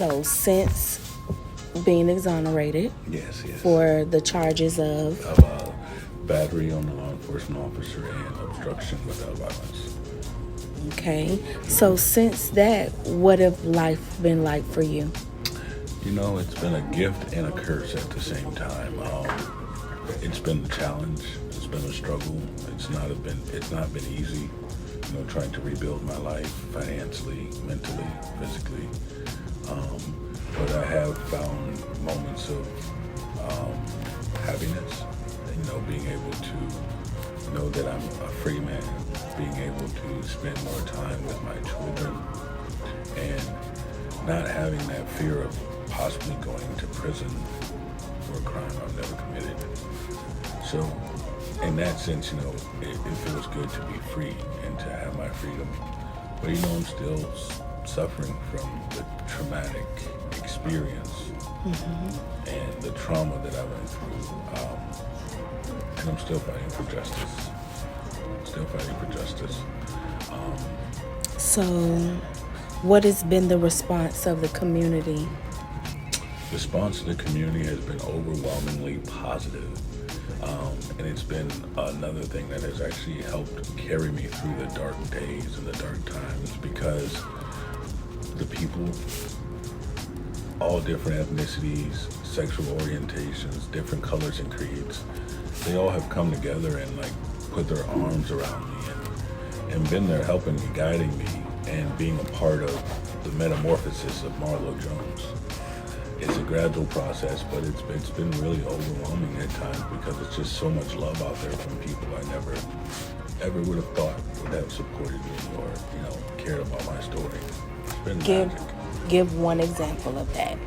So since being exonerated Yes. for the charges of Battery on a law enforcement officer and obstruction without violence. okay. So since that, what have life been like for you? You know, it's been a gift and a curse at the same time. It's been a challenge. It's been a struggle. It's not been easy. You know, trying to rebuild my life financially, mentally, physically. But I have found moments of happiness. You know, being able to know that I'm a free man, being able to spend more time with my children, and not having that fear of possibly going to prison for a crime I've never committed. So, in that sense, you know, it feels good to be free and to have my freedom. But, you know, I'm still suffering from the traumatic experience and the trauma that I went through. And I'm still fighting for justice. So what has been the response of the community? Response to the community has been overwhelmingly positive. And it's been another thing that has actually helped carry me through the dark days and the dark times, because the people, all different ethnicities, sexual orientations, different colors and creeds, they all have come together and like put their arms around me and been there helping me, guiding me, and being a part of the metamorphosis of Marlo Jones. It's a gradual process, but it's been really overwhelming at times, because it's just so much love out there from people I never ever would have thought would have supported me or, you know, cared about my story. It's been magic. Give one example of that.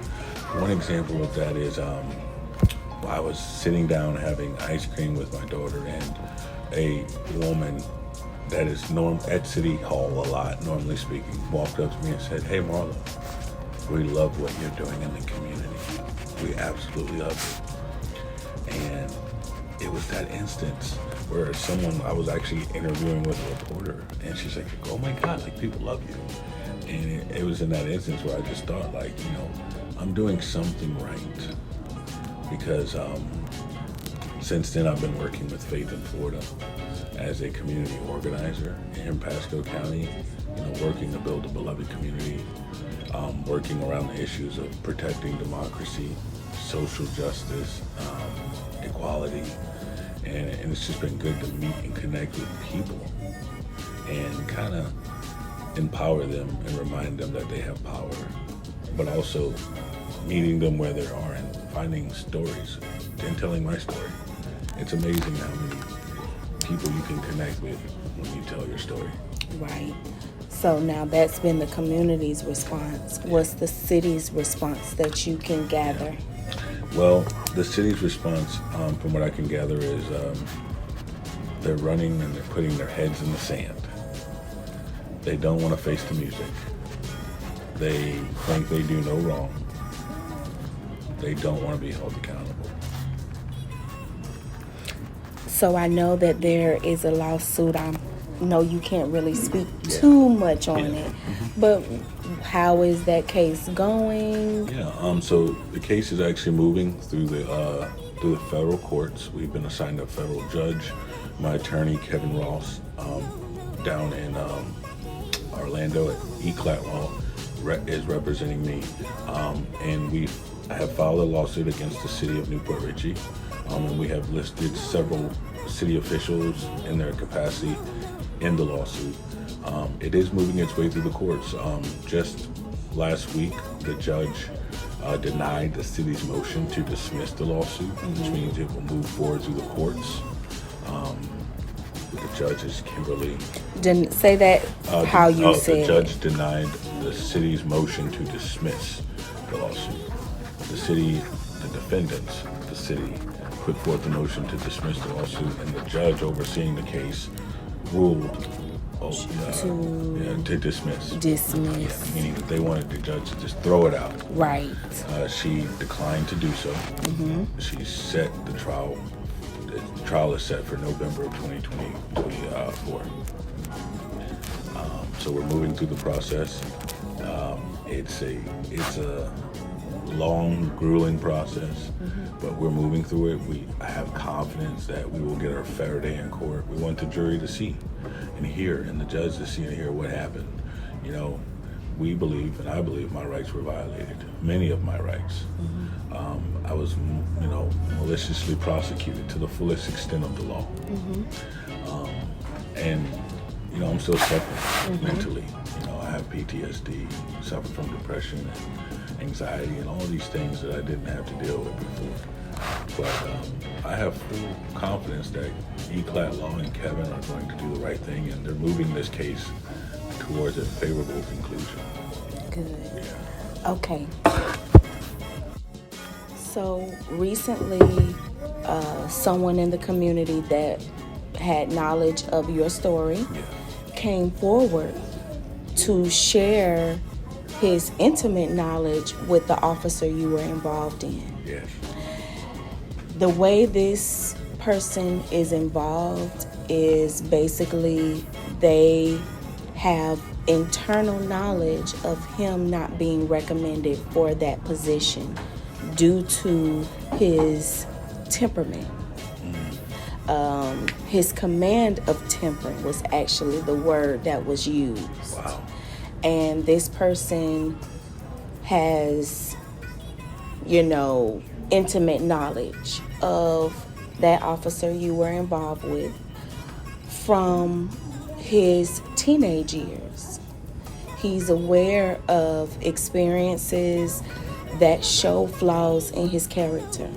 One example of that is I was sitting down having ice cream with my daughter, and a woman that is at City Hall a lot, normally speaking, walked up to me and said, "Hey, Marlo, we love what you're doing in the community. We absolutely love it." And it was that instance where I was actually interviewing with a reporter, and she's like, "Oh my God, like, people love you." And it was in that instance where I just thought, like, you know, I'm doing something right. Because since then I've been working with Faith in Florida as a community organizer in Pasco County, you know, working to build a beloved community, working around the issues of protecting democracy, social justice, equality, and it's just been good to meet and connect with people and kind of empower them and remind them that they have power, but also meeting them where they are and finding stories and telling my story. It's amazing how many people you can connect with when you tell your story. Right. So now that's been the community's response. What's the city's response that you can gather? Well, the city's response, from what I can gather, is they're running and they're putting their heads in the sand. They don't want to face the music. They think they do no wrong. They don't want to be held accountable. So I know that there is a lawsuit. I know you can't really speak too much on it, but how is that case going? Yeah. So the case is actually moving through the federal courts. We've been assigned a federal judge. My attorney, Kevin Ross, down in Orlando at ECLAT Law, is representing me, and we have filed a lawsuit against the city of Newport Richey, and we have listed several city officials in their capacity in the lawsuit. It is moving its way through the courts. Just last week, the judge denied the city's motion to dismiss the lawsuit, which means it will move forward through the courts. The judge is Kimberly. Didn't say that how you said the judge denied the city's motion to dismiss the lawsuit. The city, the defendants, the city, put forth the motion to dismiss the lawsuit, and the judge overseeing the case ruled to dismiss. Dismiss. Yeah, meaning that they wanted the judge to just throw it out. Right. She declined to do so. She set the trial. The trial is set for November of 2024. So we're moving through the process. It's a long, grueling process, but we're moving through it. I have confidence that we will get our fair day in court. We want the jury to see and hear, and the judge to see and hear what happened. You know, we believe, and I believe, my rights were violated. Many of my rights. I was, maliciously prosecuted to the fullest extent of the law. And I'm still suffering mentally. I have PTSD, suffer from depression and anxiety and all these things that I didn't have to deal with before. But I have full confidence that ECLAT Law and Kevin are going to do the right thing, and they're moving this case towards a favorable conclusion. Good. Yeah. Okay. So recently, someone in the community that had knowledge of your story came forward to share his intimate knowledge with the officer you were involved in. Yes. The way this person is involved is basically they have internal knowledge of him not being recommended for that position due to his temperament. His command of temper was actually the word that was used. Wow. And this person has, intimate knowledge of that officer you were involved with from his teenage years. He's aware of experiences that show flaws in his character,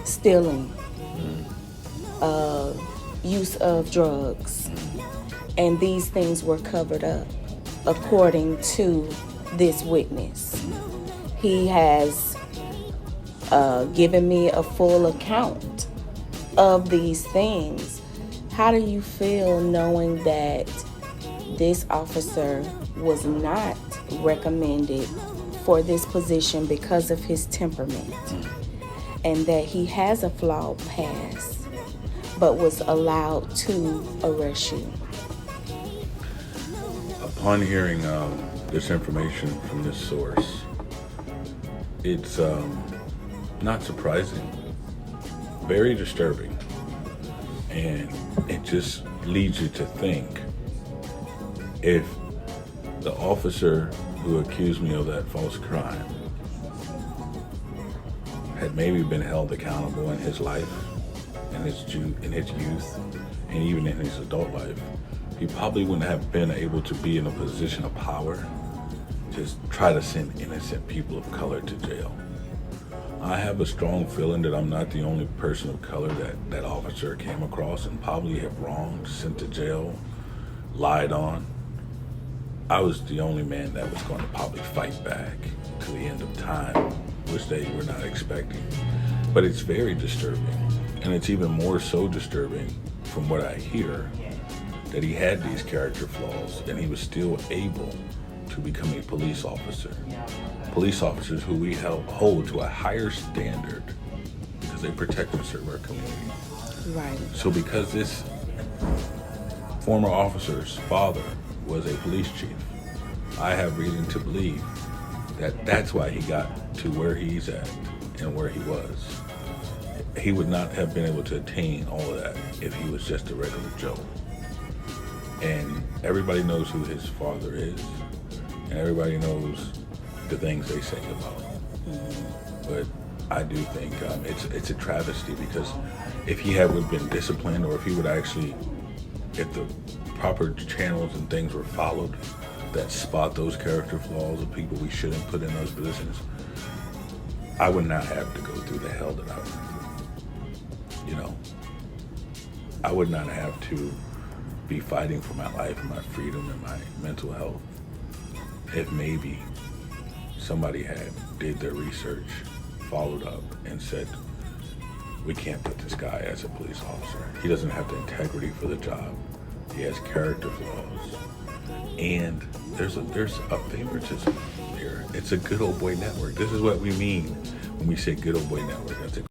stealing, use of drugs, and these things were covered up according to this witness. He has given me a full account of these things. How do you feel knowing that this officer was not recommended for this position because of his temperament, and that he has a flawed past but was allowed to arrest you? Upon hearing this information from this source, it's not surprising, very disturbing, and it just leads you to think, if the officer who accused me of that false crime had maybe been held accountable in his life, in his youth, and even in his adult life, he probably wouldn't have been able to be in a position of power to try to send innocent people of color to jail. I have a strong feeling that I'm not the only person of color that officer came across and probably have wronged, sent to jail, lied on. I was the only man that was going to probably fight back to the end of time, which they were not expecting. But it's very disturbing, and it's even more so disturbing from what I hear, that he had these character flaws and he was still able to become a police officer. Police officers who we hold to a higher standard because they protect and serve our community. Right. So because this former officer's father was a police chief, I have reason to believe that that's why he got to where he's at and where he was. He would not have been able to attain all of that if he was just a regular Joe. And everybody knows who his father is, and everybody knows the things they say about him. But I do think it's a travesty, because if he had been disciplined, or if he would actually, if the proper channels and things were followed that spot those character flaws of people we shouldn't put in those positions, I would not have to go through the hell that I went through. I would not have to be fighting for my life and my freedom and my mental health if maybe somebody had did their research, followed up, and said, we can't put this guy as a police officer. He doesn't have the integrity for the job. He has character flaws. And there's a favoritism here. It's a good old boy network. This is what we mean when we say good old boy network. That's a